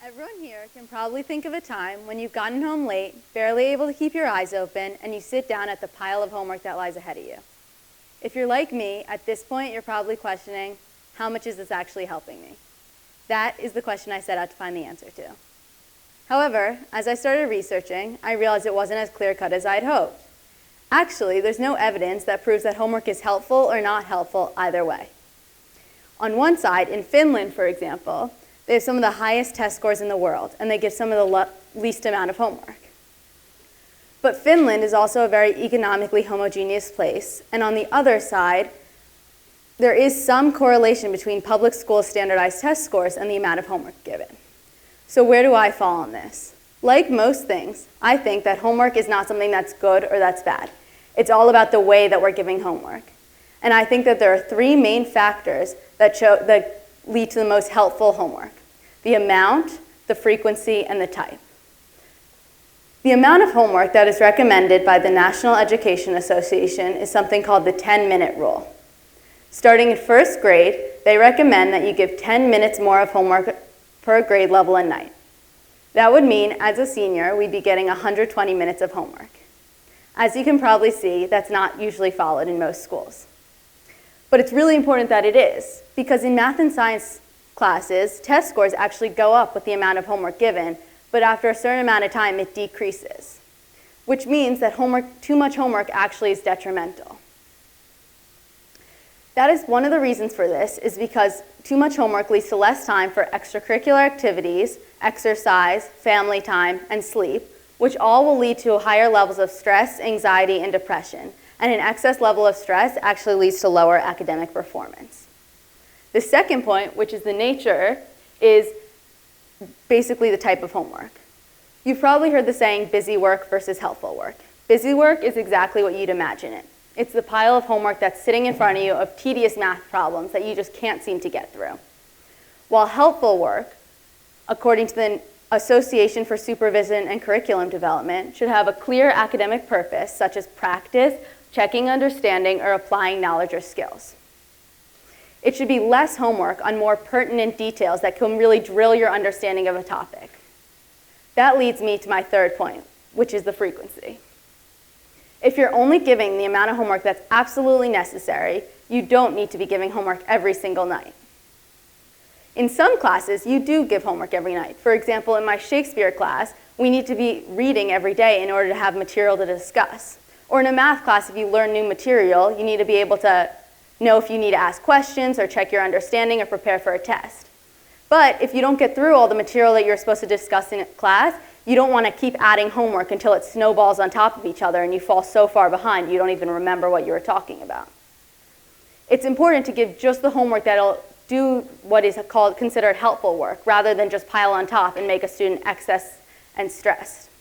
Everyone here can probably think of a time when you've gotten home late, barely able to keep your eyes open, and you sit down at the pile of homework that lies ahead of you. If you're like me, at this point you're probably questioning, how much is this actually helping me? That is the question I set out to find the answer to. However, as I started researching, I realized it wasn't as clear-cut as I'd hoped. Actually, there's no evidence that proves that homework is helpful or not helpful either way. On one side, in Finland, for example, they have some of the highest test scores in the world, and they give some of the least amount of homework. But Finland is also a very economically homogeneous place, and on the other side, there is some correlation between public school standardized test scores and the amount of homework given. So where do I fall on this? Like most things, I think that homework is not something that's good or that's bad. It's all about the way that we're giving homework. And I think that there are three main factors that lead to the most helpful homework: the amount, the frequency, and the type. The amount of homework that is recommended by the National Education Association is something called the 10-minute rule. Starting in first grade, they recommend that you give 10 minutes more of homework per grade level a night. That would mean, as a senior, we'd be getting 120 minutes of homework. As you can probably see, that's not usually followed in most schools. But it's really important that it is, because in math and science classes, test scores actually go up with the amount of homework given, but after a certain amount of time, it decreases, which means that too much homework actually is detrimental. That is one of the reasons for this, is because too much homework leads to less time for extracurricular activities, exercise, family time, and sleep, which all will lead to higher levels of stress, anxiety, and depression. And an excess level of stress actually leads to lower academic performance. The second point, which is the nature, is basically the type of homework. You've probably heard the saying, busy work versus helpful work. Busy work is exactly what you'd imagine it. It's the pile of homework that's sitting in front of you of tedious math problems that you just can't seem to get through. While helpful work, according to the Association for Supervision and Curriculum Development, should have a clear academic purpose, such as practice, checking understanding, or applying knowledge or skills. It should be less homework on more pertinent details that can really drill your understanding of a topic. That leads me to my third point, which is the frequency. If you're only giving the amount of homework that's absolutely necessary, you don't need to be giving homework every single night. In some classes, you do give homework every night. For example, in my Shakespeare class, we need to be reading every day in order to have material to discuss. Or in a math class, if you learn new material, you need to be able to know if you need to ask questions or check your understanding or prepare for a test. But if you don't get through all the material that you're supposed to discuss in class, you don't want to keep adding homework until it snowballs on top of each other and you fall so far behind you don't even remember what you were talking about. It's important to give just the homework that'll do what is considered helpful work, rather than just pile on top and make a student excess and stressed.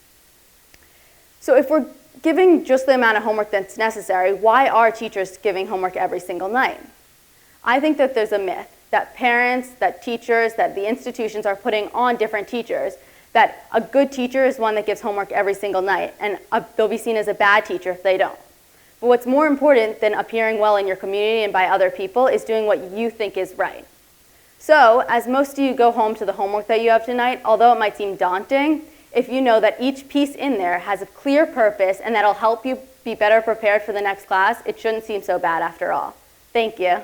So if we're giving just the amount of homework that's necessary, why are teachers giving homework every single night? I think that there's a myth that parents, that teachers, that the institutions are putting on different teachers, that a good teacher is one that gives homework every single night, and they'll be seen as a bad teacher if they don't. But what's more important than appearing well in your community and by other people is doing what you think is right. So, as most of you go home to the homework that you have tonight, although it might seem daunting, if you know that each piece in there has a clear purpose and that'll help you be better prepared for the next class, it shouldn't seem so bad after all. Thank you.